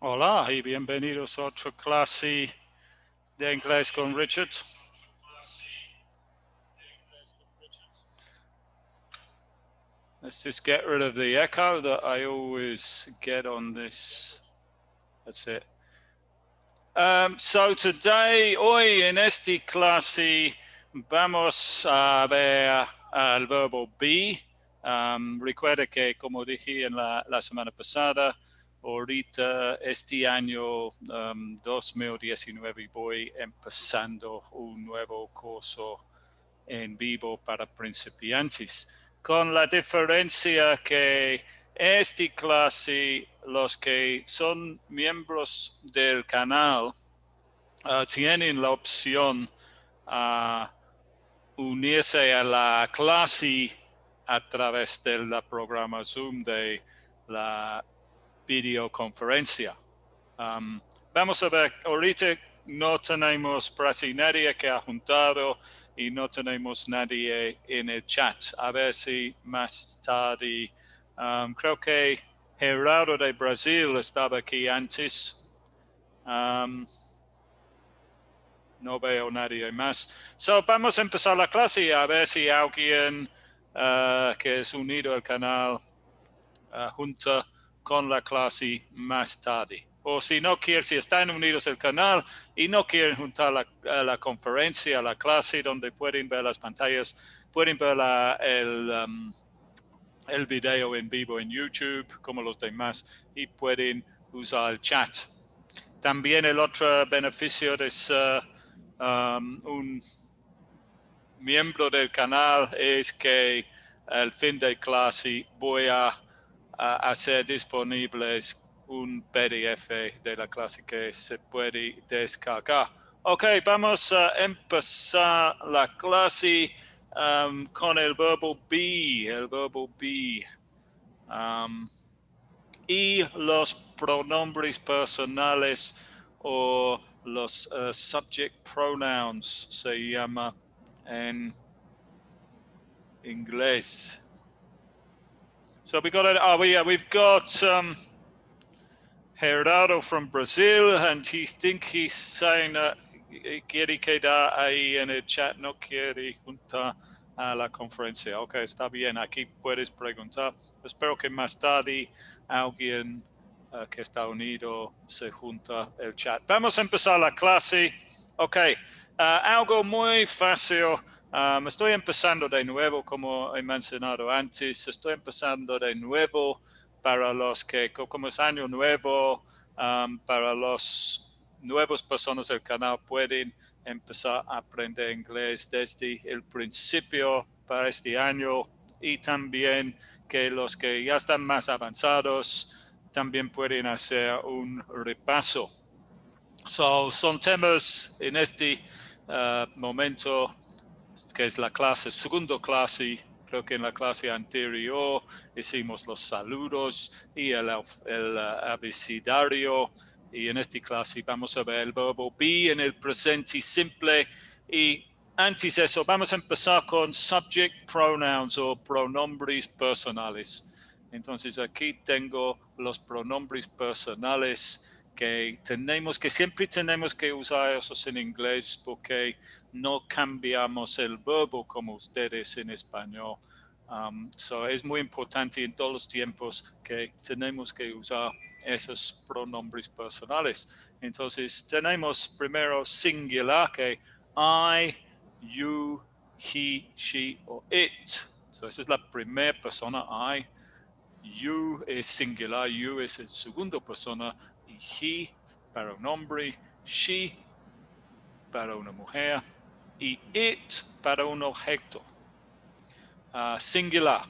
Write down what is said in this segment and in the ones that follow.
Hola y bienvenidos a otra clase de inglés con Richard. Let's just get rid of the echo that I always get on this. That's it. So today, hoy en esta clase, vamos a ver el verbo be. Recuerda que, como dije en la semana pasada, ahorita este año 2019 voy empezando un nuevo curso en vivo para principiantes, con la diferencia que esta clase, los que son miembros del canal tienen la opción a unirse a la clase a través de la programa Zoom de la videoconferencia. Vamos a ver, ahorita no tenemos casi nadie que ha juntado y no tenemos nadie en el chat. A ver si más tarde, creo que Gerardo de Brasil estaba aquí antes. No veo nadie más. So, vamos a empezar la clase a ver si alguien que es unido al canal junta con la clase más tarde. O si no quieren, si están unidos al canal y no quieren juntar la conferencia, la clase donde pueden ver las pantallas, pueden ver el video en vivo en YouTube como los demás y pueden usar el chat. También el otro beneficio es un miembro del canal es que al fin de clase voy a hacer disponibles un PDF de la clase que se puede descargar. Ok, vamos a empezar la clase con el verbo be, y los pronombres personales o los subject pronouns se llama en inglés. So we've got Gerardo from Brazil, and he's saying quiere quedar ahí en el chat, no quiere juntar a la conferencia. Ok, está bien, aquí puedes preguntar. Espero que más tarde alguien que está unido se junta el chat. Vamos a empezar la clase. Ok, algo muy fácil. Estoy empezando de nuevo, como he mencionado antes, estoy empezando de nuevo para los que, como es año nuevo, para los nuevos personas del canal pueden empezar a aprender inglés desde el principio para este año y también que los que ya están más avanzados también pueden hacer un repaso. So, son temas en este momento que es la clase, segunda clase. Creo que en la clase anterior hicimos los saludos y el abecedario. Y en esta clase vamos a ver el verbo be en el presente simple. Y antes de eso, vamos a empezar con subject pronouns o pronombres personales. Entonces aquí tengo los pronombres personales que siempre tenemos que usar esos en inglés porque no cambiamos el verbo como ustedes en español. So es muy importante en todos los tiempos que tenemos que usar esos pronombres personales. Entonces tenemos primero singular que I, you, he, she o it. So esa es la primera persona, I. You es singular, you es el segundo persona y he para un hombre, she para una mujer y it para un objeto. Singular.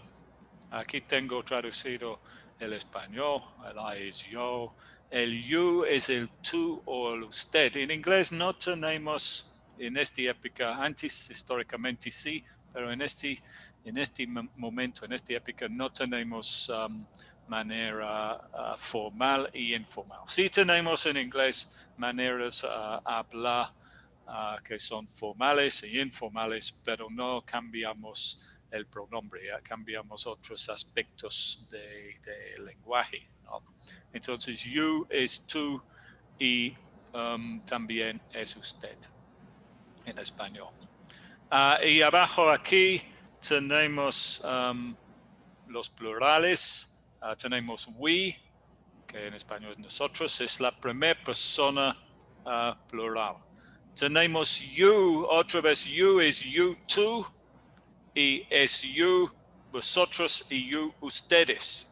Aquí tengo traducido el español, el I es yo, el you es el tú o el usted. En inglés no tenemos en esta época, antes históricamente sí, pero en este momento, en esta época, no tenemos manera formal y informal. Sí tenemos en inglés maneras hablar que son formales e informales, pero no cambiamos el pronombre, cambiamos otros aspectos del lenguaje. personal. Entonces, you es tú y también es usted en español. Y abajo aquí tenemos los plurales. Tenemos we, que en español es nosotros, es la primera persona plural. Tenemos you, otra vez you es you, tú, y es you, vosotros, y you, ustedes.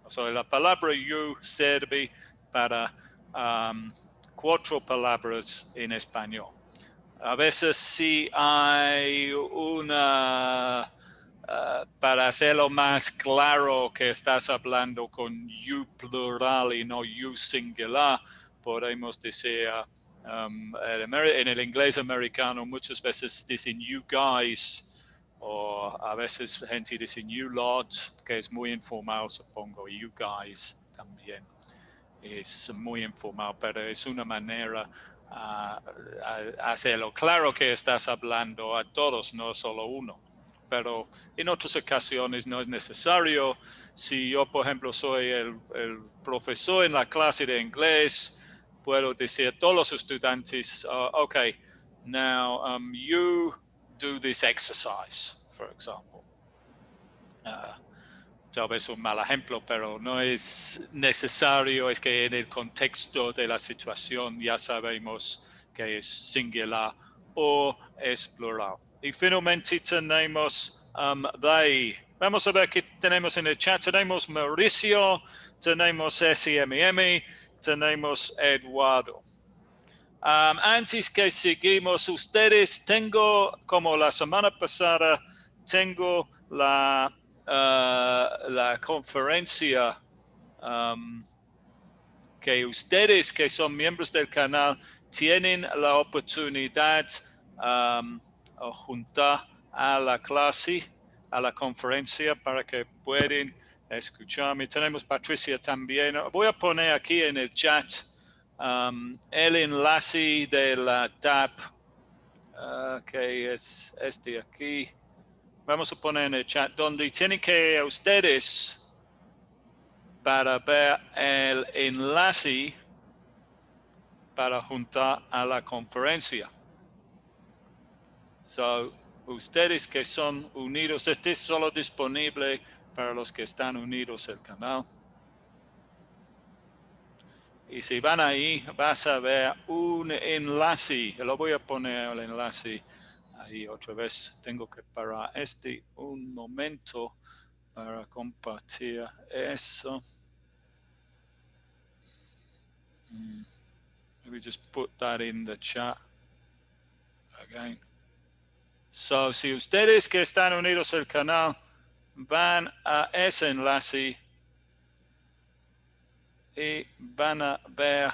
O sea, la palabra you sirve para 4 palabras en español. A veces sí hay una, para hacerlo más claro que estás hablando con you plural y no you singular, podemos decir, en el inglés americano muchas veces dicen you guys, o a veces gente dice you lot, que es muy informal, supongo, you guys también. Es muy informal, pero es una manera hacerlo claro que estás hablando a todos, no solo uno. Pero en otras ocasiones no es necesario. Si yo, por ejemplo, soy el profesor en la clase de inglés, puedo decir a todos los estudiantes, okay, now you do this exercise, for example. Tal vez un mal ejemplo, pero no es necesario, es que en el contexto de la situación ya sabemos que es singular o es plural. Y finalmente tenemos they. Vamos a ver qué tenemos en el chat. Tenemos Mauricio, tenemos SMM, tenemos Eduardo. Antes que seguimos, ustedes, tengo, como la semana pasada, tengo la conferencia que ustedes que son miembros del canal tienen la oportunidad juntar a la clase, a la conferencia para que puedan escucharme. Tenemos Patricia también. Voy a poner aquí en el chat el enlace de la tab que es este aquí. Vamos a poner en el chat donde tienen que ir a ustedes para ver el enlace para juntar a la conferencia. So, ustedes que son unidos, este es solo disponible para los que están unidos al canal. Y si van ahí, vas a ver un enlace. Lo voy a poner el enlace ahí otra vez. Tengo que parar un momento para compartir eso. Let me just put that in the chat again. So, si ustedes que están unidos al canal van a ese enlace y van a ver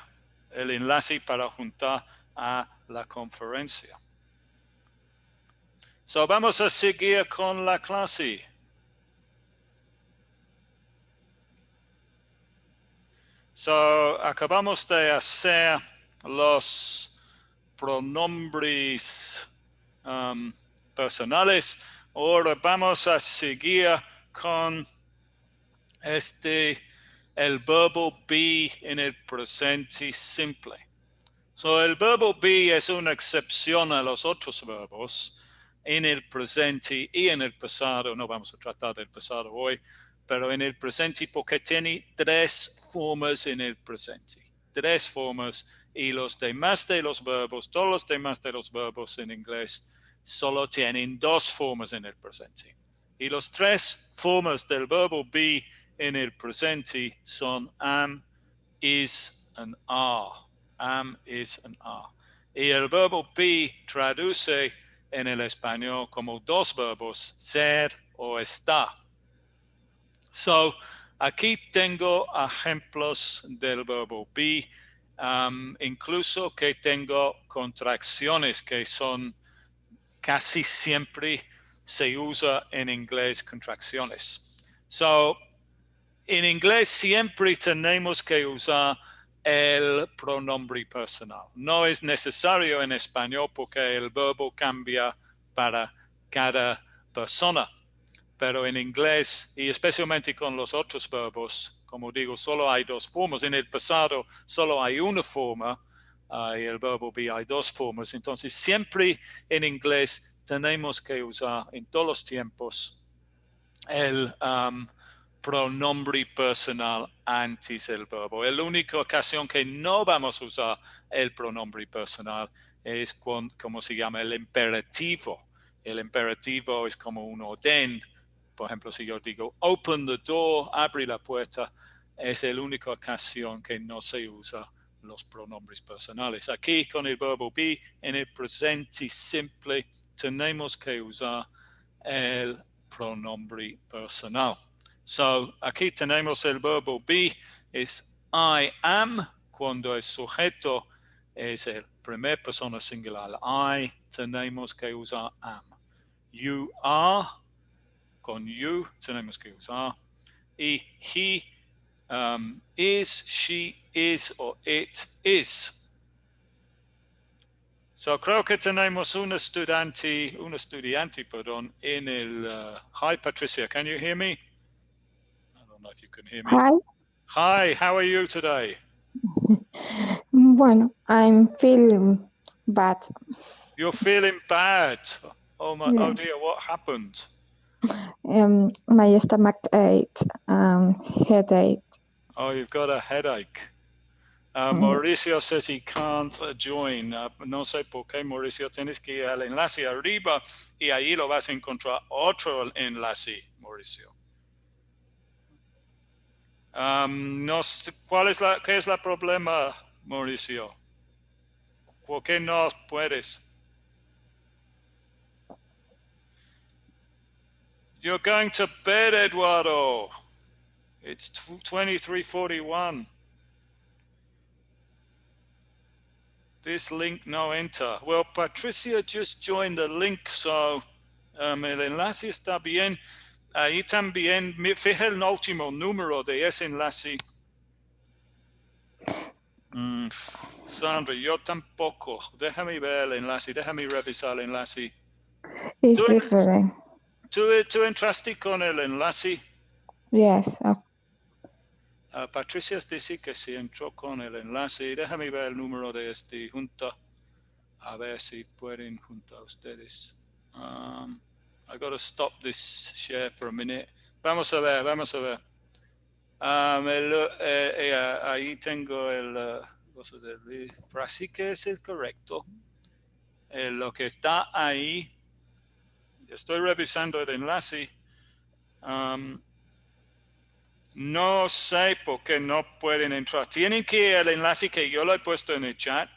el enlace para juntar a la conferencia. So, vamos a seguir con la clase. So, acabamos de hacer los pronombres personales. Ahora vamos a seguir con el verbo be en el presente simple. So, el verbo be es una excepción a los otros verbos en el presente y en el pasado. No vamos a tratar del pasado hoy, pero en el presente porque tiene 3 formas en el presente. 3 formas, y los demás de los verbos, todos los demás de los verbos en inglés solo tienen 2 formas en el presente. Y las 3 formas del verbo be en el presente son am, is, and are. Am, is, and are. Y el verbo be traduce en el español como 2 verbos, ser o estar. So, aquí tengo ejemplos del verbo be, incluso que tengo contracciones que son casi siempre se usa en inglés contracciones. So, en inglés siempre tenemos que usar el pronombre personal. No es necesario en español porque el verbo cambia para cada persona. Pero en inglés, y especialmente con los otros verbos, como digo, solo hay dos formas. En el pasado solo hay una forma. Y el verbo be hay dos formas. Entonces, siempre en inglés tenemos que usar en todos los tiempos el pronombre personal antes del verbo. La única ocasión que no vamos a usar el pronombre personal es como se llama el imperativo. El imperativo es como un orden. Por ejemplo, si yo digo open the door, abre la puerta, es la única ocasión que no se usa los pronombres personales. Aquí con el verbo be, en el presente simple, tenemos que usar el pronombre personal. So, aquí tenemos el verbo be, es I am, cuando el sujeto es el primer persona singular. I tenemos que usar am. You are, con you tenemos que usar. Y he is, she is, or it is. So, creo que tenemos un estudiante, perdón, en el... hi, Patricia, can you hear me? I don't know if you can hear me. Hi. Hi, how are you today? Bueno, I'm feeling bad. You're feeling bad. Oh my! Yeah. Oh dear! What happened? My stomach ache, headache. Oh, you've got a headache. Mauricio says he can't join. No sé por qué, Mauricio. Tienes que ir al enlace arriba y ahí lo vas a encontrar otro enlace, Mauricio. No sé, ¿qué es el problema, Mauricio? ¿Por qué no puedes? You're going to bed, Eduardo. It's 23:41. This link no enter. Well, Patricia just joined the link, so el enlace está bien. Ahí también, fija el último número de ese enlace. Sandra, yo tampoco. Déjame ver el enlace, déjame revisar el enlace. It's different. ¿Tú entraste con el enlace? Yes. Patricia dice que se entró con el enlace. Déjame ver el número de este junta. A ver si pueden juntar ustedes. I gotta stop this share for a minute. Vamos a ver. Ahí tengo el... así que es el correcto. Lo que está ahí, estoy revisando el enlace. No sé por qué no pueden entrar. Tienen que ir al enlace que yo lo he puesto en el chat.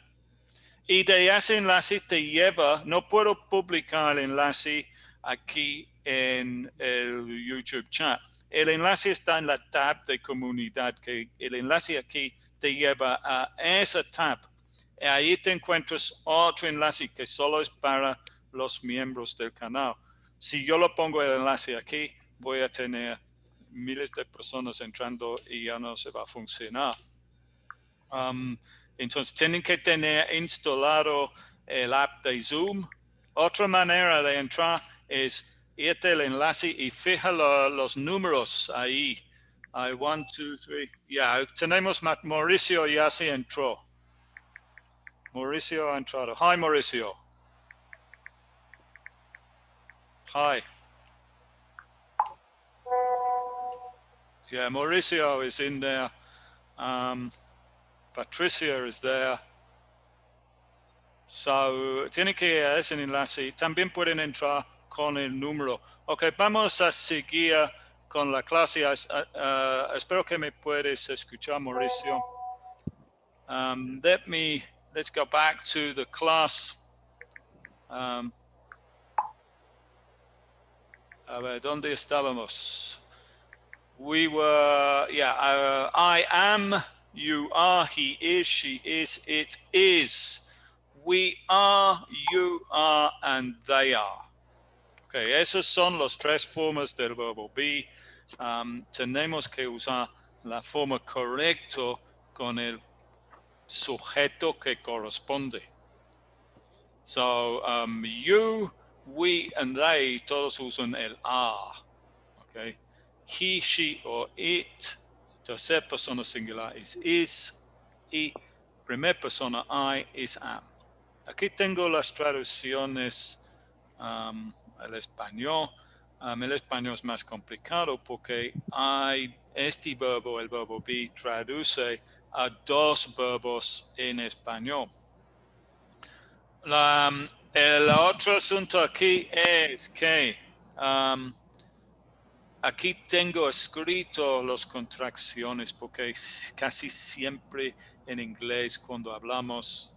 Y de ese enlace te lleva, no puedo publicar el enlace aquí en el YouTube chat. El enlace está en la tab de comunidad, que el enlace aquí te lleva a esa tab. Ahí te encuentras otro enlace que solo es para los miembros del canal. Si yo lo pongo el enlace aquí, voy a tener miles de personas entrando y ya no se va a funcionar. Entonces tienen que tener instalado el app de Zoom. Otra manera de entrar es irte al enlace y fija los números ahí. Hay 1, 2, 3. Ya, tenemos Mauricio ya se entró. Mauricio ha entrado. Hi, Mauricio. Hi. Yeah, Mauricio is in there. Patricia is there. So, tienen que ir a ese enlace. También pueden entrar con el número. Ok, vamos a seguir con la clase. Espero que me puedes escuchar, Mauricio. Let's go back to the class. A ver, ¿dónde estábamos? We were, I am, you are, he is, she is, it is. We are, you are, and they are. Okay, esas son las tres formas del verbo be. Tenemos que usar la forma correcta con el sujeto que corresponde. So, you, we, and they, todos usan el are. Okay, he, she, or it Tercera persona singular es is. Y primera persona I es am. Aquí tengo las traducciones al español. El español es más complicado porque hay este verbo, el verbo be, traduce a dos verbos en español. El otro asunto aquí es que aquí tengo escrito las contracciones porque casi siempre en inglés cuando hablamos,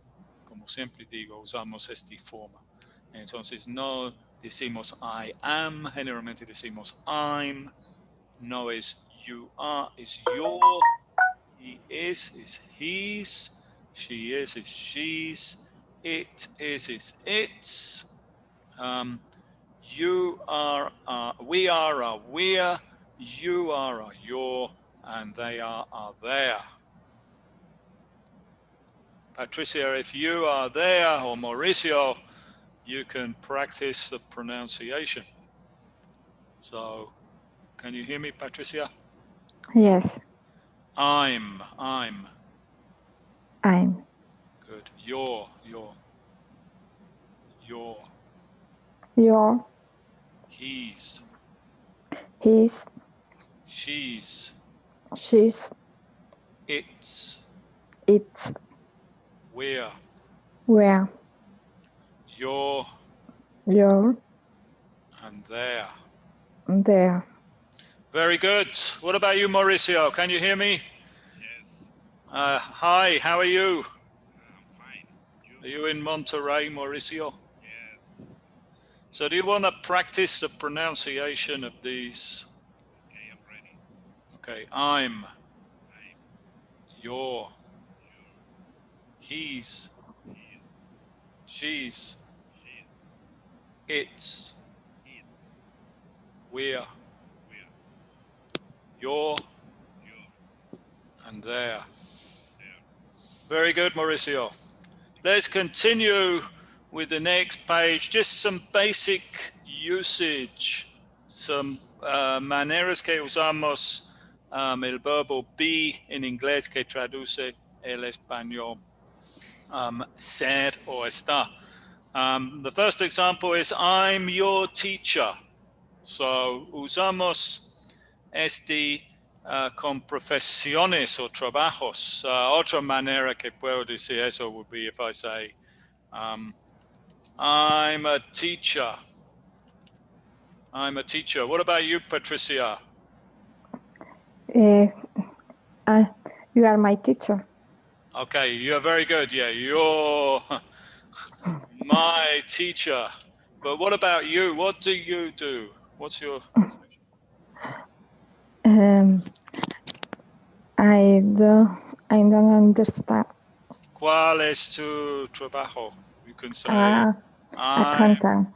como siempre digo, usamos esta forma. Entonces no decimos I am, generalmente decimos I'm, no es you are, es your, he is his, she is she's, it is its. Um, you are, we are we're, you are your, and they are there. Patricia, if you are there, or Mauricio, you can practice the pronunciation. So, can you hear me, Patricia? Yes. I'm. I'm. Good. Your. Your. He's. His. She's. She's. It's. It's. We're. Where. Your. Your. And there. There. Very good. What about you, Mauricio? Can you hear me? Yes, Hi, how are you? I'm fine. Are you in Monterrey, Mauricio? Yes. So do you want to practice the pronunciation of these? Okay, I'm ready. Okay, I'm, I'm your, your, he's, his, she's, she's, it's, it, we're, we're, your, your, and there. there. Very good, Mauricio. Let's continue with the next page. Just some basic usage, some maneras que usamos el verbo be en inglés que traduce el español, ser o estar. The first example is I'm your teacher. So usamos este con profesiones o trabajos. Otra manera que puedo decir eso would be if I say, I'm a teacher. I'm a teacher. What about you, Patricia? Uh, you are my teacher. Okay, you're very good. Yeah, you're my teacher. But what about you? What do you do? What's your profession? Um, I don't understand. ¿Cuál es tu trabajo? You can say, I'm Accountant.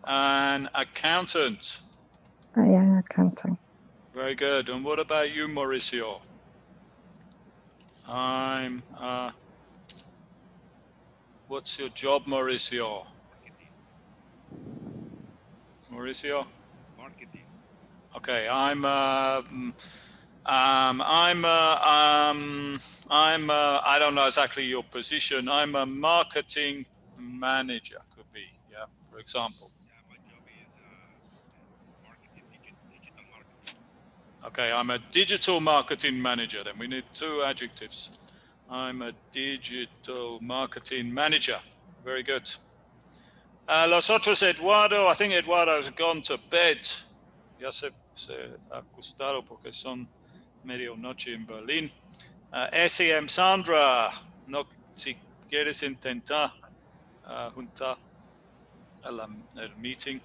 an accountant. I am accountant. Very good. And what about you, Mauricio? I'm, what's your job, Mauricio? Marketing. Mauricio? Marketing. Okay, I don't know exactly your position. I'm a marketing manager, could be, yeah, for example. Yeah, my job is marketing, digital marketing. Okay, I'm a digital marketing manager. Then we need two adjectives. I'm a digital marketing manager. Very good. Los otros, Eduardo, I think Eduardo has gone to bed. Ya se ha acostado porque son medio noche en Berlín. SM Sandra, no, si quieres intentar juntar el meeting.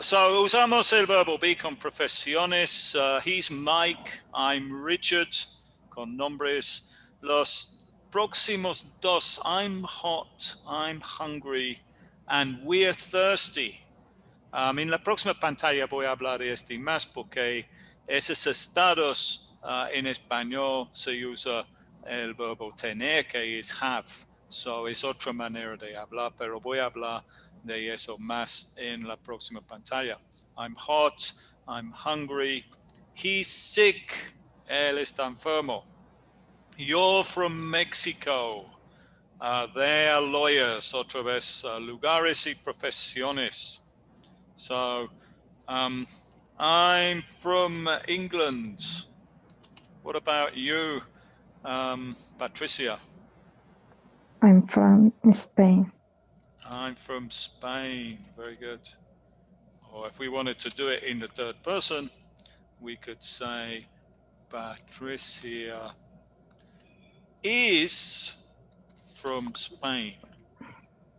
So usamos el verbo be con profesiones. He's Mike, I'm Richard, con nombres. Los próximos dos, I'm hot, I'm hungry, and we're thirsty. En la próxima pantalla voy a hablar de este más porque esos estados en español se usa el verbo tener, que es have. So es otra manera de hablar, pero voy a hablar de eso más en la próxima pantalla. I'm hot, I'm hungry, he's sick, Él está enfermo. You're from Mexico. They are lawyers, otra vez, lugares y profesiones. So, I'm from England. What about you, Patricia? I'm from Spain. I'm from Spain. Very good. Or if we wanted to do it in the third person, we could say Patricia is from Spain.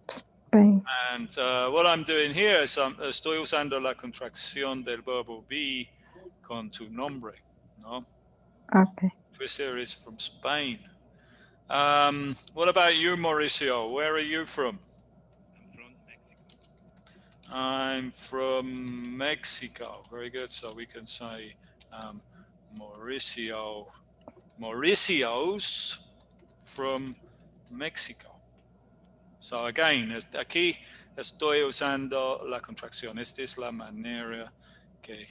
Spain. And what I'm doing here is estoy usando la contracción del verbo be con tu nombre, ¿no? Okay. Patricia is from Spain. What about you, Mauricio? Where are you from? I'm from Mexico. I'm from Mexico. Very good. So we can say Mauricio. Mauricio's from Mexico. So again, aquí estoy usando la contracción. Esta es la manera que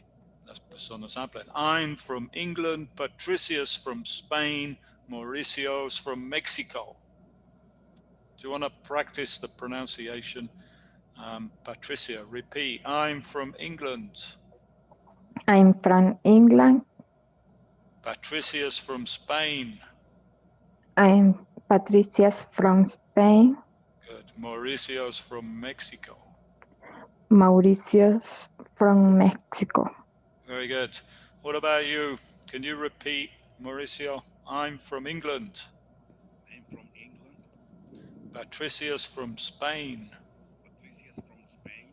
las personas hablan. I'm from England. Patricia's from Spain. Mauricio's from Mexico. Do you want to practice the pronunciation? Patricia, repeat. I'm from England. I'm from England. Patricia's from Spain. I'm Patricia's from Spain. Good. Mauricio's from Mexico. Mauricio's from Mexico. Very good. What about you? Can you repeat, Mauricio? I'm from England. I'm from England. Patricia's from Spain. Patricia's from Spain.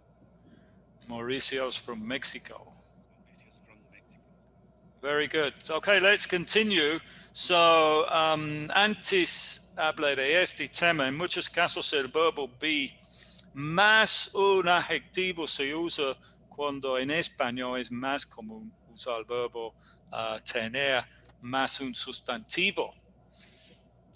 Mauricio's from Mexico. Mauricio's from Mexico. Very good. Okay, let's continue. So, antes hablé de este tema. En muchos casos el verbo be más un adjetivo se usa cuando en español es más común usar el verbo tener más un sustantivo.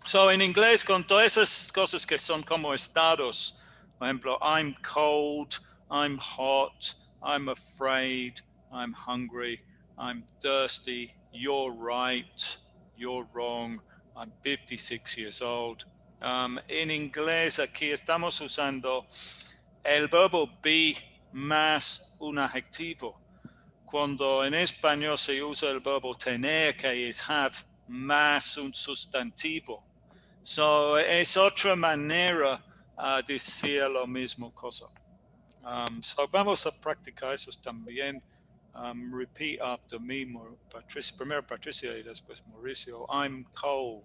So, en inglés, con todas esas cosas que son como estados, por ejemplo, I'm cold, I'm hot, I'm afraid, I'm hungry, I'm thirsty, you're right, you're wrong, I'm 56 years old. En inglés, aquí estamos usando el verbo be más un adjetivo. Cuando en español se usa el verbo tener, que es have, más un sustantivo. So, es otra manera de decir lo mismo cosa. So, vamos a practicar eso también. Repeat after me, Patricia. Primero Patricia y después Mauricio. I'm cold.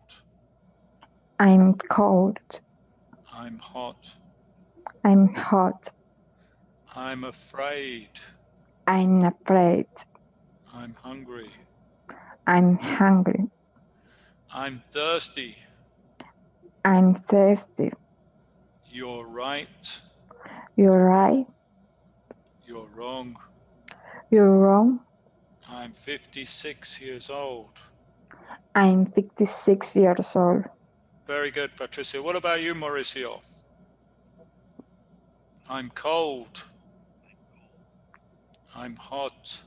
I'm cold. I'm hot. I'm hot. I'm afraid. I'm afraid. I'm hungry. I'm hungry. I'm thirsty. I'm thirsty. You're right. You're right. You're wrong. You're wrong. I'm 56 years old. I'm 56 years old. Very good, Patricia. What about you, Mauricio? I'm cold. I'm hot.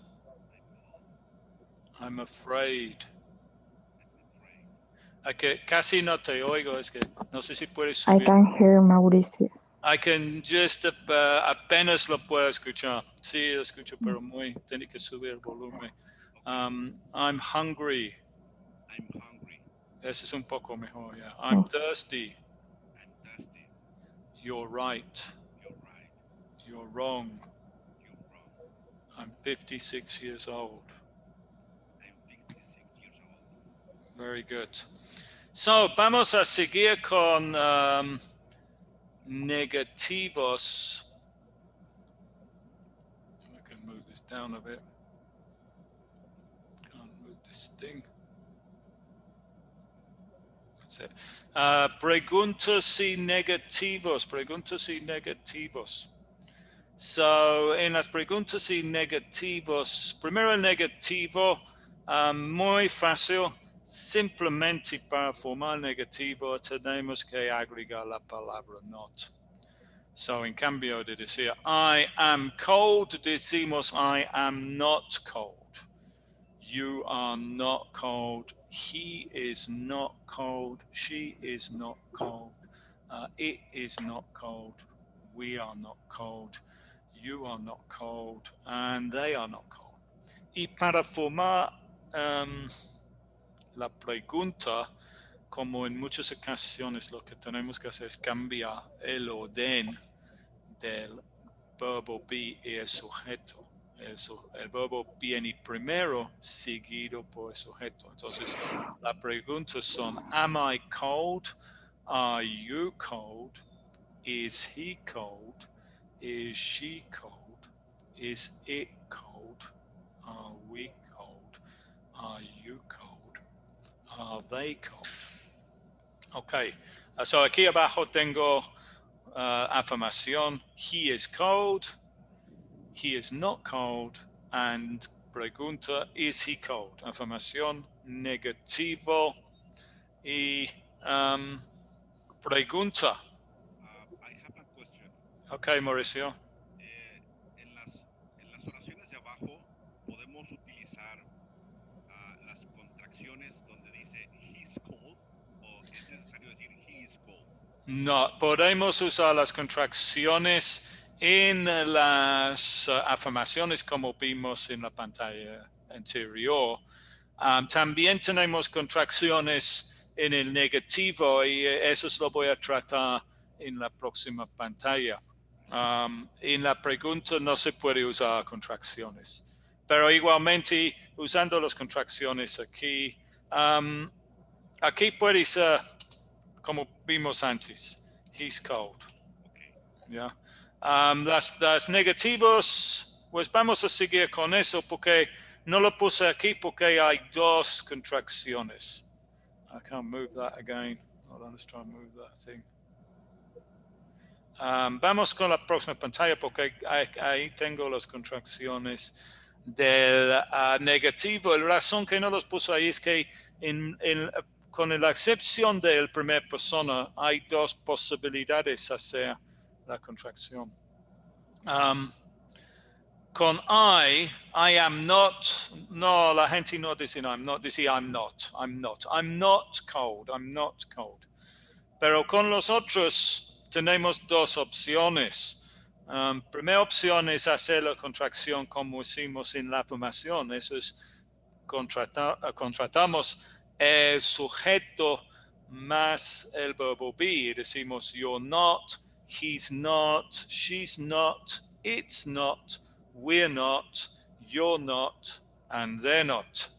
I'm afraid. Que casi no te oigo, es que no sé si puedes I subir. can hear Mauricio. I can just apenas lo puedo escuchar. Sí, lo escucho, pero muy, tiene que subir el volumen. I'm hungry. I'm hungry. Ese es un poco mejor, yeah. I'm thirsty. I'm thirsty. You're right. You're right. You're wrong. You're wrong. I'm 56 years old. I'm 56 years old. Very good. So, vamos a seguir con negativos. I can move this down a bit. Can't move this thing. That's it. Preguntas y negativos. Preguntas y negativos. So, en las preguntas y negativos, primero el negativo, muy fácil. Simplemente para formar negativo tenemos que agregar la palabra not. So, en cambio de decir I am cold, decimos I am not cold. You are not cold. He is not cold. She is not cold. It is not cold. We are not cold. You are not cold. And they are not cold. Y para formar la pregunta, como en muchas ocasiones lo que tenemos que hacer es cambiar el orden del verbo be y el sujeto. El verbo viene primero seguido por el sujeto. Entonces, las preguntas son, am I cold? Are you cold? Is he cold? Is she cold? Is it cold? Are we cold? Are you cold? Are they cold? Ok, so aquí abajo tengo afirmación. He is cold. He is not cold. And pregunta, is he cold? Afirmación negativo. Y pregunta. I have a question. Ok, Mauricio. En las oraciones de abajo podemos utilizar las contracciones donde dice he's cold o es necesario decir he is cold. No, podemos usar las contracciones en las afirmaciones como vimos en la pantalla anterior. También tenemos contracciones en el negativo y eso lo voy a tratar en la próxima pantalla. En la pregunta no se puede usar contracciones, pero igualmente usando las contracciones aquí, aquí puede ser como vimos antes, he's cold. Okay. Yeah. Las negativos, pues vamos a seguir con eso porque no lo puse aquí porque hay dos contracciones. I can't move that again. Hold on, let's try and move that thing. Vamos con la próxima pantalla porque ahí tengo las contracciones del negativo. La razón que no los puse ahí es que con la excepción del primer persona hay dos posibilidades hacer la contracción. Con I am not, no, la gente no dice I'm not, dice I'm not cold, I'm not cold. Pero con los otros tenemos dos opciones. Primera opción es hacer la contracción como hicimos en la afirmación. Eso es contratamos el sujeto más el verbo be. Decimos you're not, he's not, she's not, it's not, we're not, you're not, and they're not.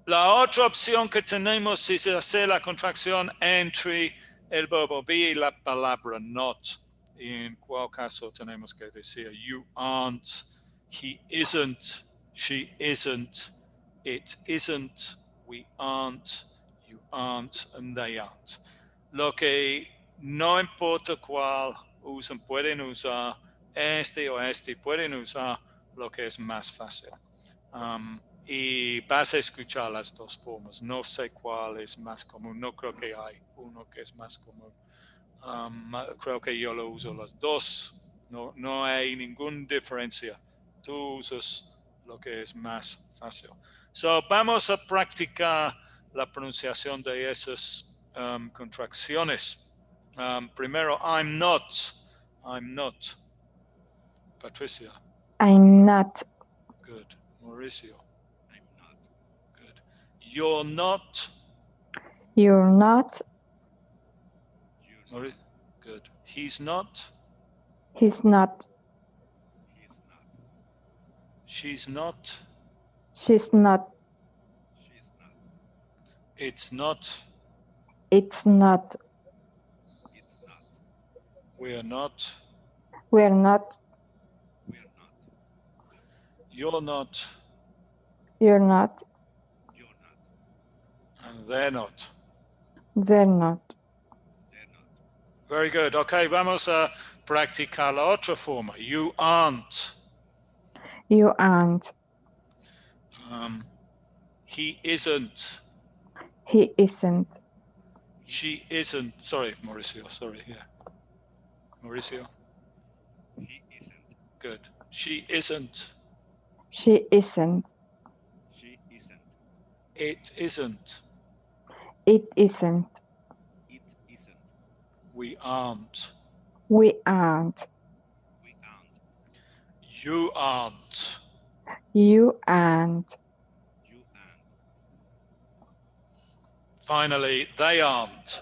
La otra opción que tenemos es hacer la contracción entre el verbo be y la palabra not. En cual caso tenemos que decir you aren't, he isn't, she isn't, it isn't, we aren't, you aren't, and they aren't. Lo que no importa cuál usan, pueden usar este o este, pueden usar lo que es más fácil. Y vas a escuchar las dos formas. No sé cuál es más común. No creo que hay uno que es más común. Creo que yo lo uso las dos. No hay ninguna diferencia. Tú usas lo que es más fácil. So, vamos a practicar la pronunciación de esas contracciones. Primero, I'm not. I'm not. Patricia. I'm not. Good. Mauricio. I'm not. Good. You're not. You're not. You're not. Good. He's not. He's not. He's not. She's not. She's not. She's not. It's not. It's not. It's not. We're not. We're not. We're not. You're not. You're not. You're not. And they're not. They're not. They're not. Very good. Okay, vamos a practicar la otra forma. You aren't. You aren't. He isn't. He isn't. She isn't. Sorry, Mauricio. Sorry, yeah. Mauricio. He isn't. Good. She isn't. She isn't. She It isn't. It isn't. It isn't. We aren't. We aren't. We aren't. You aren't. You aren't. You aren't. Finally, they aren't.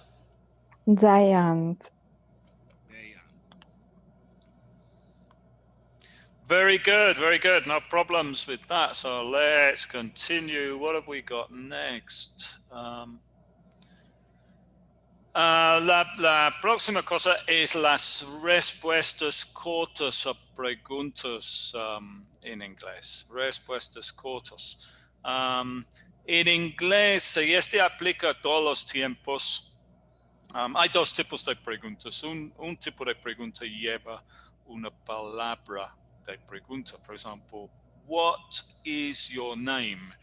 They aren't. They aren't. Very good, very good. No problems with that. So let's continue. What have we got next? La próxima cosa es las respuestas cortas a preguntas en inglés. Respuestas cortas. En inglés, y este aplica a todos los tiempos. Hay dos tipos de preguntas. Un tipo de pregunta lleva una palabra de pregunta. Por ejemplo, what is your name?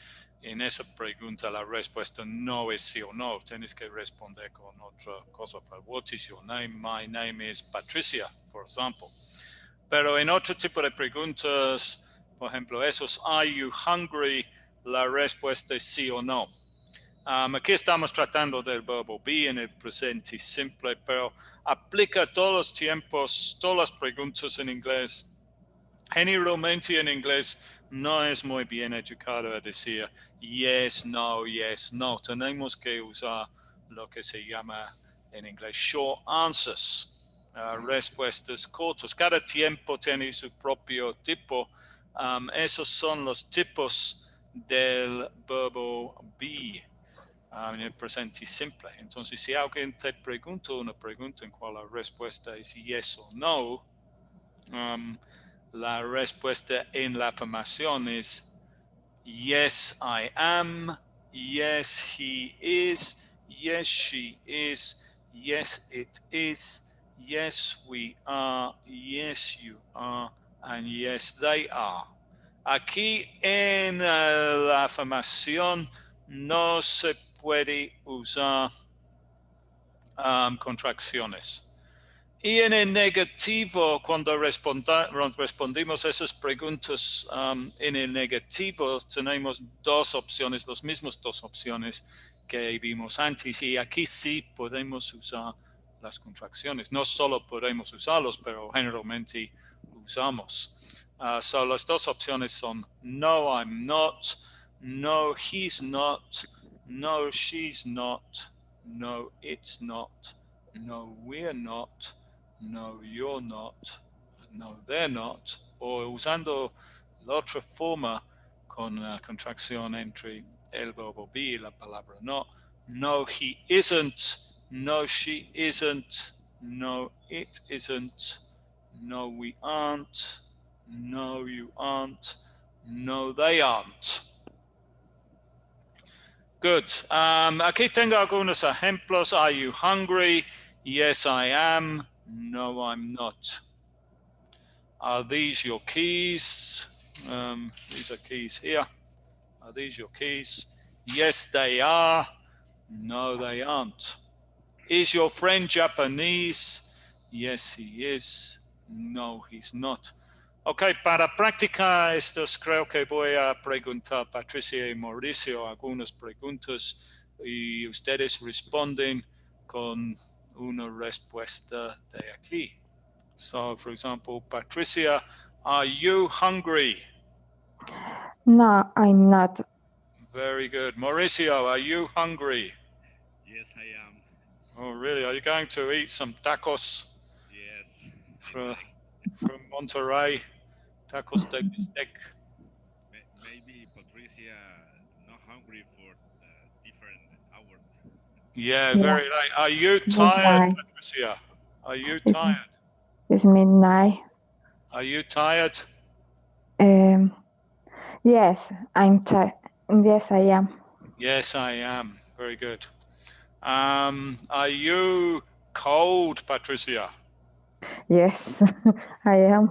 En esa pregunta la respuesta no es sí o no. Tienes que responder con otra cosa. What is your name? My name is Patricia, for example. Pero en otro tipo de preguntas, por ejemplo, esos, are you hungry? La respuesta es sí o no. Aquí estamos tratando del verbo be en el presente simple, pero aplica a todos los tiempos, todas las preguntas en inglés. Generalmente en inglés no es muy bien educado a decir yes, no. Tenemos que usar lo que se llama en inglés short answers, respuestas cortas. Cada tiempo tiene su propio tipo. Esos son los tipos del verbo be. En el presente simple. Entonces, si alguien te pregunta una pregunta en cual la respuesta es yes o no, la respuesta en la afirmación es yes, I am, yes, he is, yes, she is, yes, it is, yes, we are, yes, you are, and yes, they are. Aquí en la afirmación no se puede usar contracciones. Y en el negativo, cuando respondimos esas preguntas en el negativo, tenemos dos opciones, las mismas dos opciones que vimos antes. Y aquí sí podemos usar las contracciones. No solo podemos usarlos, pero generalmente usamos. So las dos opciones son no, I'm not, no, he's not, no, she's not, no, it's not, no, we're not, no, you're not, no, they're not, o usando la otra forma con la contracción entre el verbo be y la palabra no. No, he isn't, no, she isn't, no, it isn't, no, we aren't, no, you aren't, no, they aren't. Good. Aquí tengo algunos ejemplos. Are you hungry? Yes, I am. No, I'm not. Are these your keys? These are keys here. Are these your keys? Yes, they are. No, they aren't. Is your friend Japanese? Yes, he is. No, he's not. Ok, para practicar estos creo que voy a preguntar a Patricia y Mauricio algunas preguntas y ustedes responden con una respuesta de aquí. So, for example, Patricia, are you hungry? No, I'm not. Very good. Mauricio, are you hungry? Yes, I am. Oh, really? Are you going to eat some tacos Yes. from Monterrey? Tacos de bistec. Maybe Patricia not hungry for different hours. Yeah, Yeah. very late. Are you tired, Midnight. Patricia? Are you tired? It's midnight. Are you tired? Yes, I'm tired. Yes, I am. Yes, I am. Very good. Are you cold, Patricia? Yes, I am.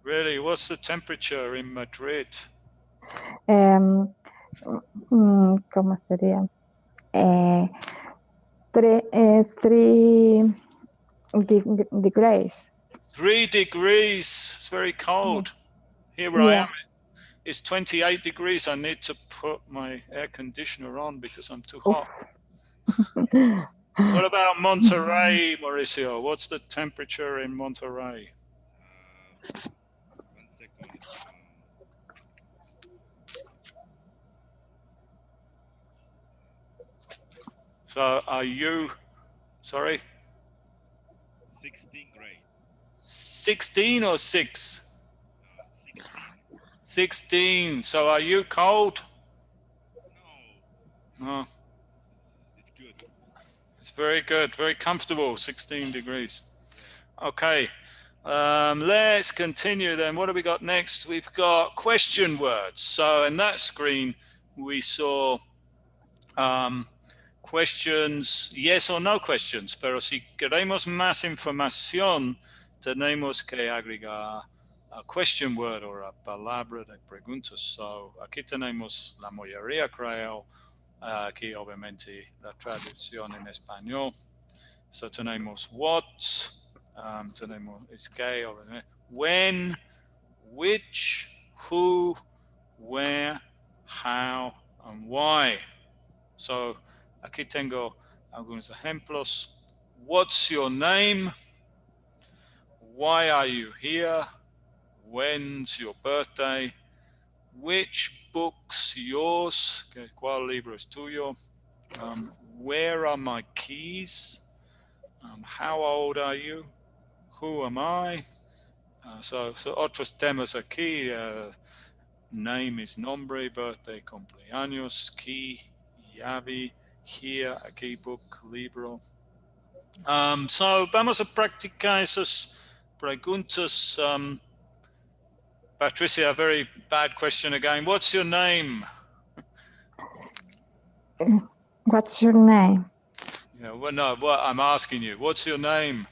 Really? What's the temperature in Madrid? ¿Cómo sería? 3 degrees. 3 degrees. It's very cold. Here where I Yeah. am, It's 28 degrees. I need to put my air conditioner on because I'm too hot. What about Monterrey, Mauricio? What's the temperature in Monterrey? 1 second. So are you, sorry? 16 grade. 16 or 6? 16. 16. So are you cold? No. No. It's good. It's very good, very comfortable, 16 degrees. Okay, let's continue then. What have we got next? We've got question words. So in that screen, we saw questions, yes or no questions, pero si queremos más información, tenemos que agregar a question word o a palabra de preguntas. So aquí tenemos la mayoría, creo, aquí obviamente la traducción en español. So tenemos what, tenemos es que, when, which, who, where, how, and why. So aquí tengo algunos ejemplos. What's your name? Why are you here? When's your birthday? Which book's yours? ¿Cuál libro es tuyo? Where are my keys? How old are you? Who am I? So otros temas aquí. Name is nombre, birthday, cumpleaños, key, llave, here, aquí, book, libro. So vamos a practicar esas preguntas. Patricia, a very bad question again. What's your name? What's your name? Yeah, well, no, what I'm asking you. What's your name?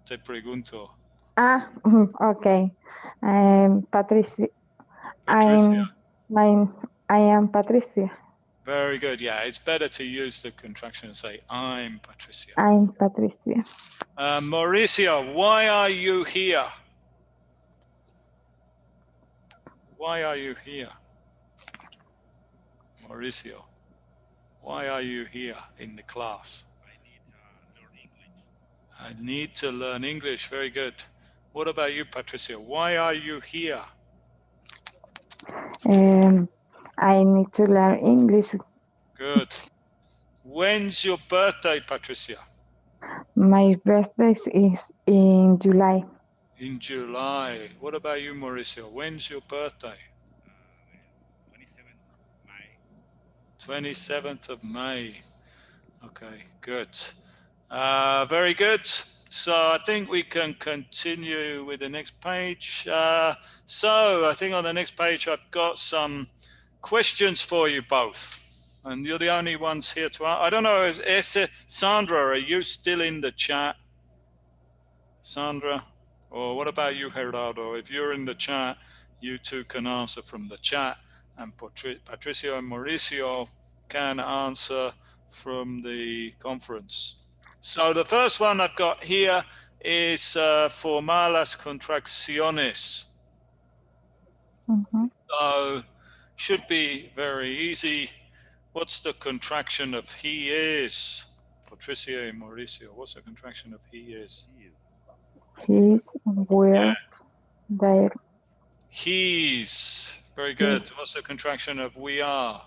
Te pregunto. Okay. Patricia. Patricia. I am Patricia. Very good. Yeah, it's better to use the contraction and say, I'm Patricia. I'm Patricia. Mauricio, why are you here? Why are you here? Mauricio, why are you here in the class? I need to learn English. I need to learn English. Very good. What about you, Patricia? Why are you here? I need to learn English. Good. When's your birthday, Patricia? My birthday is in July. In July. What about you, Mauricio? When's your birthday? 27th of May. Okay, good. Very good. So I think we can continue with the next page. So I think on the next page, I've got some questions for you both. And you're the only ones here to, I don't know, Sandra, are you still in the chat? Sandra? Or what about you, Gerardo? If you're in the chat, you two can answer from the chat, and Patricio and Mauricio can answer from the conference. So the first one I've got here is formar las contracciones. So should be very easy. What's the contraction of he is? Patricia and Mauricio, what's the contraction of he is? He's, where, there. He's. Very good. What's the contraction of we are?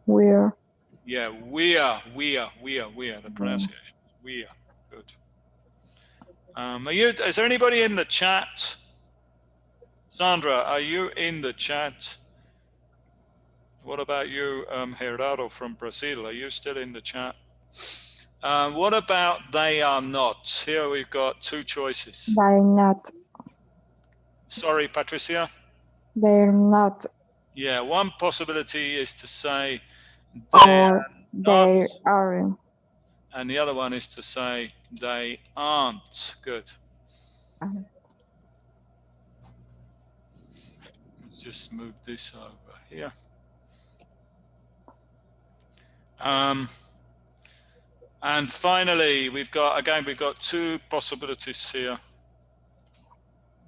Where. Yeah, we are. The pronunciation. We are. Good. Is there anybody in the chat? Sandra, are you in the chat? What about you, Gerardo from Brazil? Are you still in the chat? What about they are not? Here we've got two choices. They're not. Sorry, Patricia? They're not. Yeah, one possibility is to say Or they aren't. and the other one is to say they aren't. Good. Let's just move this over here. And finally, we've got two possibilities here.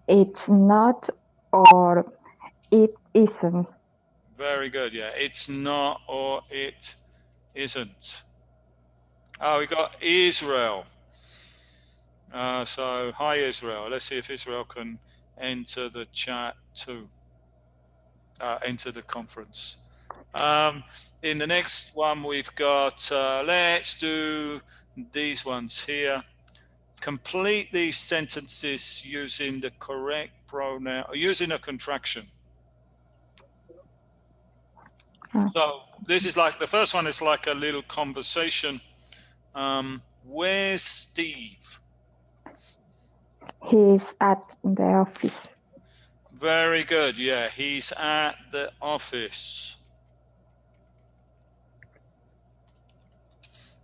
It's not or It isn't. Very good. Yeah, it's not or it isn't. Oh, we got Israel. So, hi Israel. Let's see if Israel can enter the chat too. Enter the conference. In the next one, we've got, let's do these ones here. Complete these sentences using the correct pronoun, using a contraction. So this is like, the first one is like a little conversation. Where's Steve? He's at the office. Very good. Yeah, he's at the office.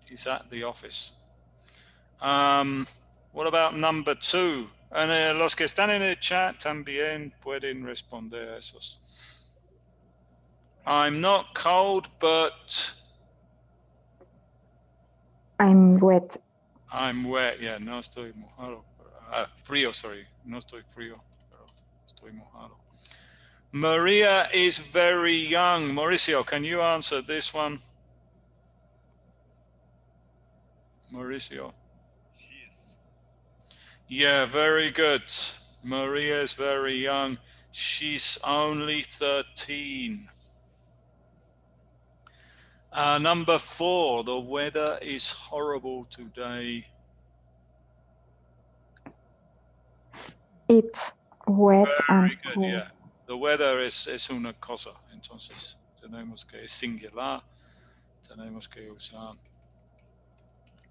He's at the office. What about number 2? And los que están en el chat también pueden responder a esos. I'm not cold, but I'm wet. I'm wet. Yeah, no estoy mojado. Frío, sorry. No estoy frío, pero estoy mojado. Maria is very young. Mauricio, can you answer this one? Mauricio. She is. Yeah, very good. Maria is very young. She's only 13. Number 4, the weather is horrible today. It's wet and Very good, cold. yeah. The weather es una cosa, entonces tenemos que singular, tenemos que usar.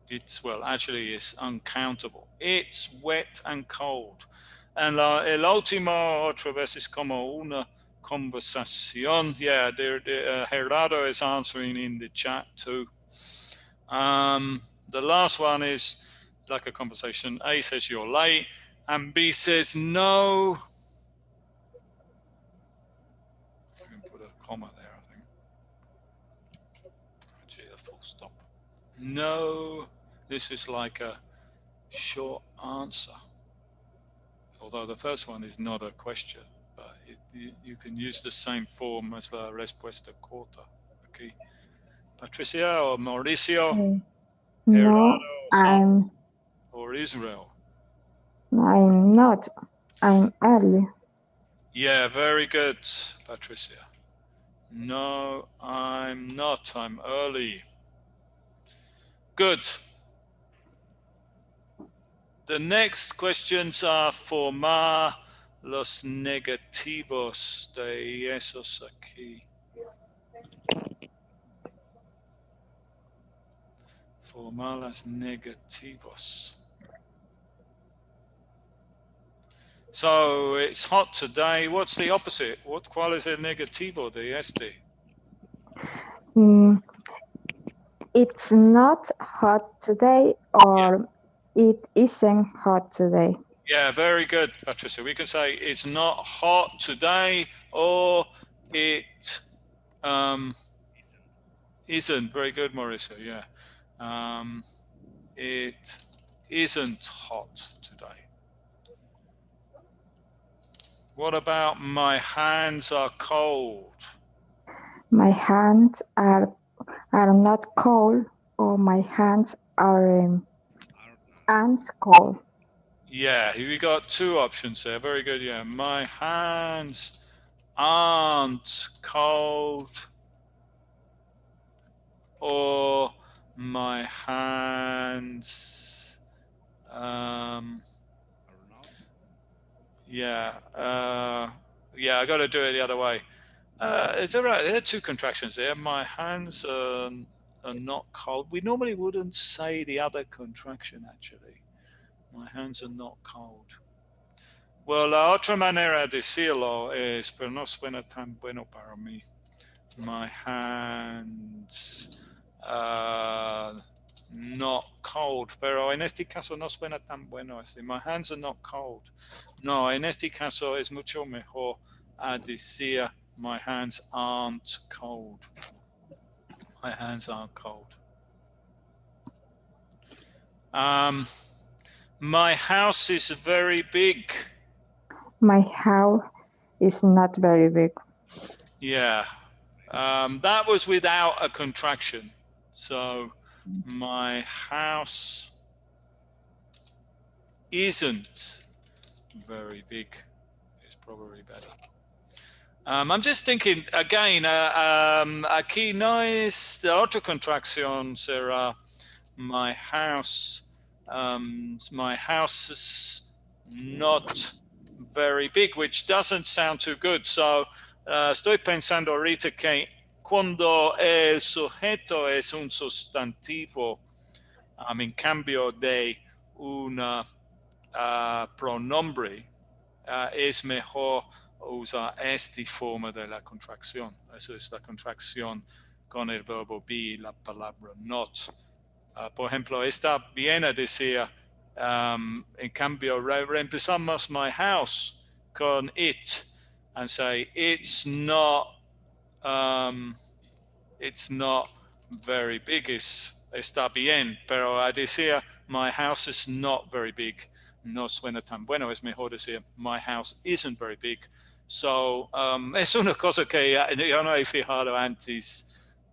It's, well, actually it's uncountable. It's wet and cold. And el último otra vez es como una conversación. Yeah, Gerardo is answering in the chat too. The last one is like a conversation. A says you're late, and B says no. I can put a comma there, I think. Actually, a full stop. No, this is like a short answer. Although the first one is not a question, but you can use the same form as la respuesta corta. Okay. Patricia or Mauricio? No, Gerardo or Israel? I'm not. I'm early. Yeah, very good, Patricia. No, I'm not. I'm early. Good. The next questions are formar los negativos de esos aquí. Formar los negativos. So it's hot today. What's the opposite? ¿Cuál es el negativo de este? It's not hot today, or it isn't hot today. Yeah, very good, Patricia. We can say it's not hot today, or it isn't. Very good, Mauricio. Yeah. It isn't hot today. What about my hands are cold? My hands are not cold, or my hands aren't cold. Yeah, we got 2 options there. Very good. Yeah, my hands aren't cold, or my hands yeah, I got to do it the other way. Is that right? There are 2 contractions there. My hands are not cold. We normally wouldn't say the other contraction, actually. My hands are not cold. Well, la otra manera de decirlo es, pero no suena tan bueno para mí. My hands not cold, pero en este caso no suena tan bueno así. My hands are not cold. No, en este caso es mucho mejor a decir my hands aren't cold. My hands aren't cold. My house is very big. My house is not very big. Yeah. That was without a contraction. So my house isn't very big is probably better. I'm just thinking again, aquí no es la otra contracción será my house is not very big, which doesn't sound too good. So estoy pensando ahorita que cuando el sujeto es un sustantivo, en cambio de una pronombre, es mejor usar esta forma de la contracción. Eso es la contracción con el verbo be y la palabra not. Por ejemplo, está bien a decir, en cambio, reempezamos my house con it and say it's not very big. Está bien, pero a decir my house is not very big no suena tan bueno. Es mejor decir my house isn't very big. So, es una cosa que yo no he fijado antes,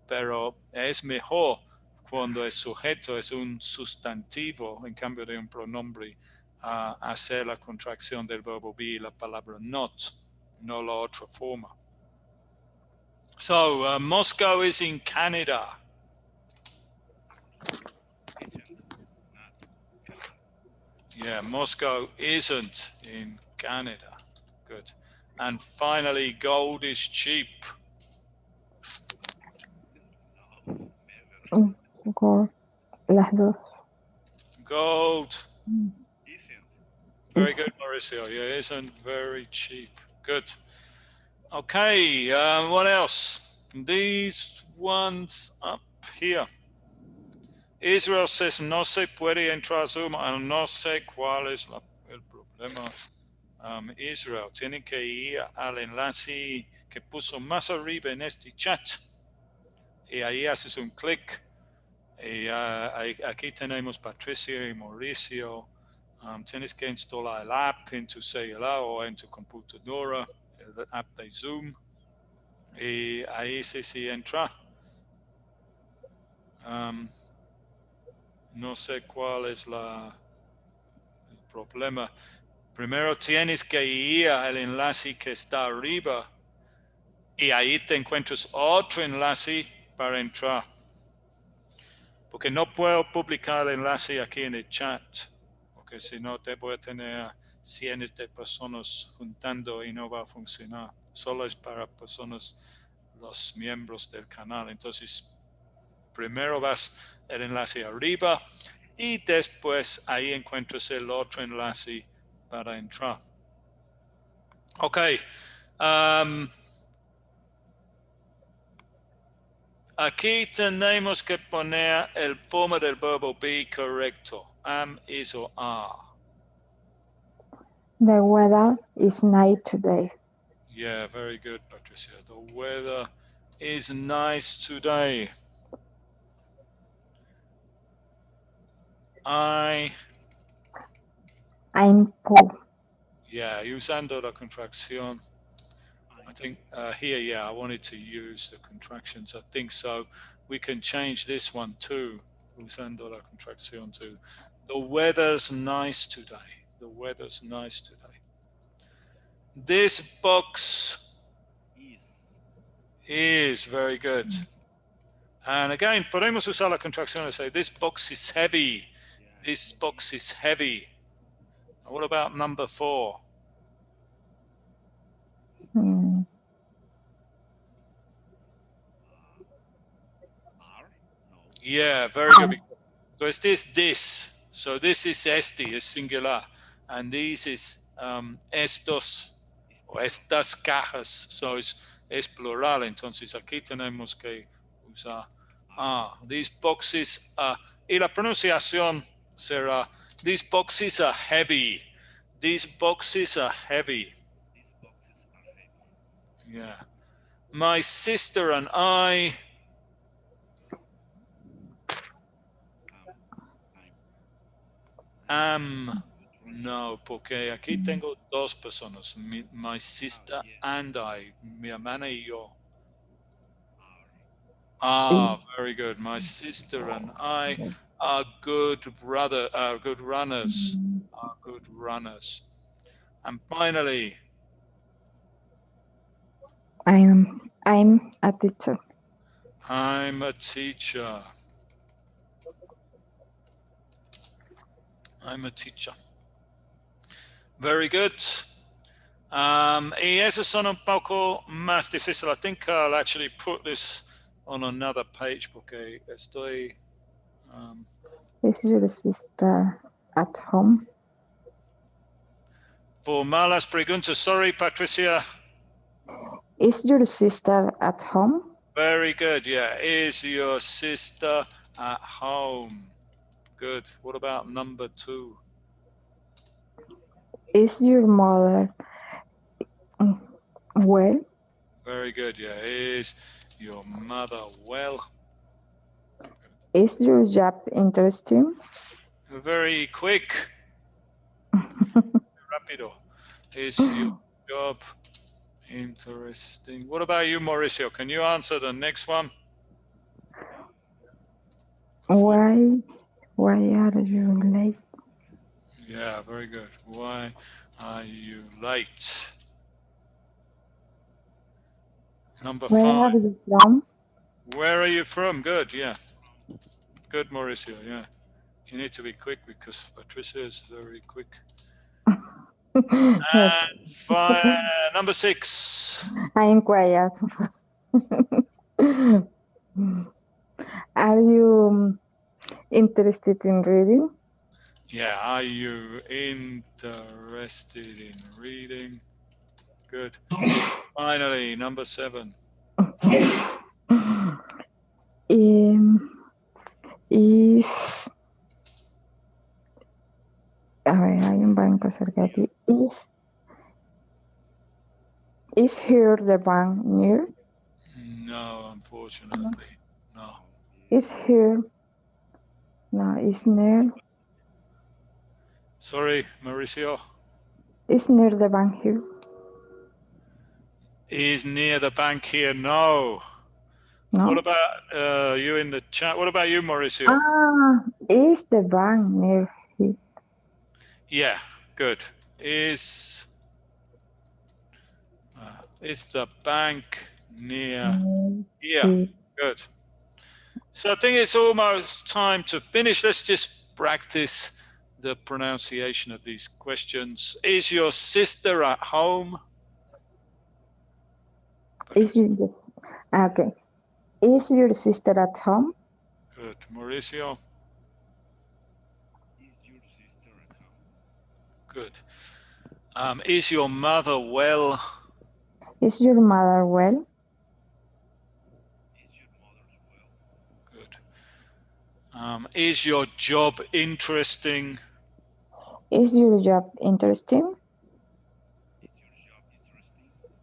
pero es mejor cuando el sujeto es un sustantivo en cambio de un pronombre, hacer la contracción del verbo be y la palabra not, no la otra forma. So, Moscow is in Canada. Yeah, Moscow isn't in Canada. Good. And finally, gold is cheap. Gold. Las dos. Gold. Isn't. Very good, Mauricio. Yeah, isn't very cheap. Good. Okay, what else? These ones up here. Israel says, no se puede entrar Zoom. No sé cuál es el problema. Israel, tienen que ir al enlace que puso más arriba en este chat. Y ahí haces un clic. Y aquí tenemos Patricia y Mauricio. Tienes que instalar el app en tu celular o en tu computadora, el app de Zoom. Y ahí sí entra. No sé cuál es el problema. Primero tienes que ir al enlace que está arriba y ahí te encuentras otro enlace para entrar. Porque no puedo publicar el enlace aquí en el chat, porque si no te voy a tener cientos de personas juntando y no va a funcionar. Solo es para personas, los miembros del canal. Entonces, primero vas el enlace arriba y después ahí encuentras el otro enlace para entrar. Ok. Aquí tenemos que poner el forma del verbo be correcto. Am, is, or are. The weather is nice today. Yeah, very good, Patricia. The weather is nice today. I'm poor. Yeah, usando la contracción. I think here, yeah, I wanted to use the contractions. I think so. We can change this one too. Usando la contracción too. The weather's nice today. The weather's nice today. This box is very good. And again, podemos usar la contracción and say, this box is heavy. This box is heavy. What about number 4? Are? No. Yeah, very good. Because this. So this is este, is singular. And this is estos o estas cajas. So es plural. Entonces aquí tenemos que usar these boxes are. Y la pronunciación será, these boxes are heavy. These boxes are heavy. These boxes are heavy. Yeah. My sister and I am No, porque aquí tengo dos personas, my sister bien. and I, mi hermana y yo. Are. Very good. My sister and I are good runners. Are good runners. And finally, I'm a teacher. I'm a teacher. I'm a teacher. Very good. Y esos son un poco más difícil. I think I'll actually put this on another page porque estoy... Is your sister at home? por malas preguntas. Sorry, Patricia. Is your sister at home? Very good. Yeah. Is your sister at home? Good. What about number 2? Is your mother well? Very good. Yeah. Is your mother well? Is your job interesting? Very quick. Rápido. Is your job interesting? What about you, Mauricio? Can you answer the next one? Why are you late? Yeah, very good. Why are you late? Number Where 5. are you from? Where are you from? Good, yeah. Good, Mauricio, yeah. You need to be quick because Patricia is very quick. And number 6. I'm quiet. Are you interested in reading? Yeah, are you interested in reading? Good. Finally, number 7. Is... A ver, hay un banco cerca de aquí. Is here the bank near? No, unfortunately. No. Is here? No, is near. Sorry, Mauricio. Is near the bank here? Is near the bank here? No. No. What about you in the chat? What about you, Mauricio? Is the bank near here? Yeah, good. Is the bank near here? Good. So I think it's almost time to finish. Let's just practice the pronunciation of these questions. Is your sister at home? Okay. Is your sister at home? Good. Mauricio? Is your sister at home? Good. Is your mother well? Is your mother well? Is your mother well? Good. Is your job interesting? Is your job interesting? Is your job interesting?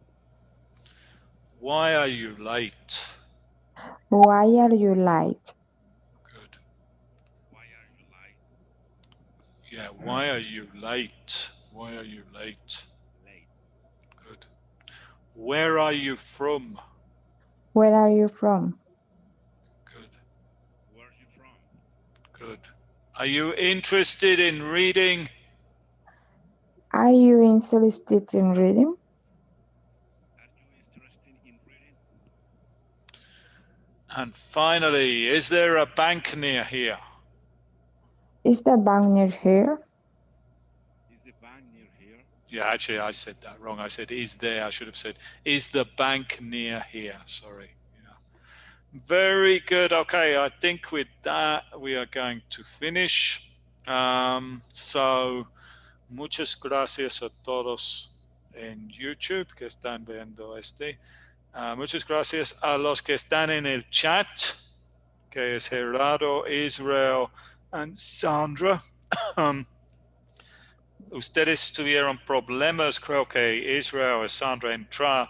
Why are you late? Why are you late? Good. Why are you late? Yeah, why are you late? Why are you late? Late. Good. Where are you from? Where are you from? Good. Where are you from? Good. Are you interested in reading? Are you interested in reading? Are you interested in reading? And finally, is there a bank near here? Is the bank near here? Is the bank near here? Yeah, actually, I said that wrong. I said, is there? I should have said, is the bank near here? Sorry. Yeah. Very good. Okay, I think with that, we are going to finish. So, muchas gracias a todos en YouTube que están viendo este. Muchas gracias a los que están en el chat, que es Gerardo, Israel y Sandra. Ustedes tuvieron problemas, creo que Israel y Sandra entrar a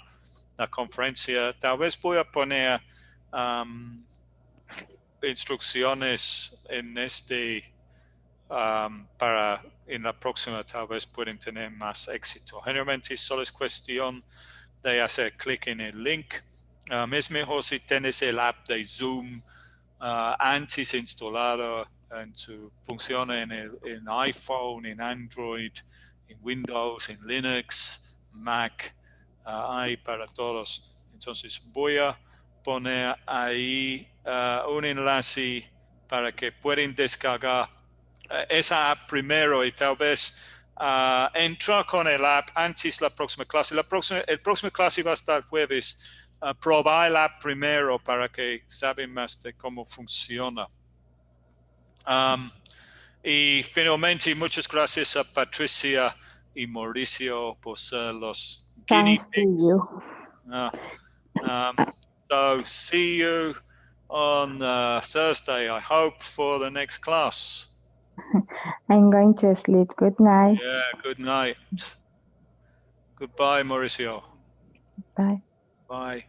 la conferencia. Tal vez voy a poner instrucciones en este para en la próxima tal vez pueden tener más éxito. Generalmente solo es cuestión de hacer clic en el link. Es mejor si tienes el app de Zoom antes instalado funciona en iPhone, en Android, en Windows, en Linux, Mac, hay para todos. Entonces voy a poner ahí un enlace para que puedan descargar esa app primero y tal vez entra con el app antes la próxima clase. El próximo clase va a estar jueves. Probar el app primero para que saben más de cómo funciona. Y finalmente, muchas gracias a Patricia y Mauricio por ser los guinea Thanks to pigs. you. So see you on Thursday, I hope, for the next class. I'm going to sleep. Good night. Yeah, good night. Goodbye, Mauricio. Bye. Bye.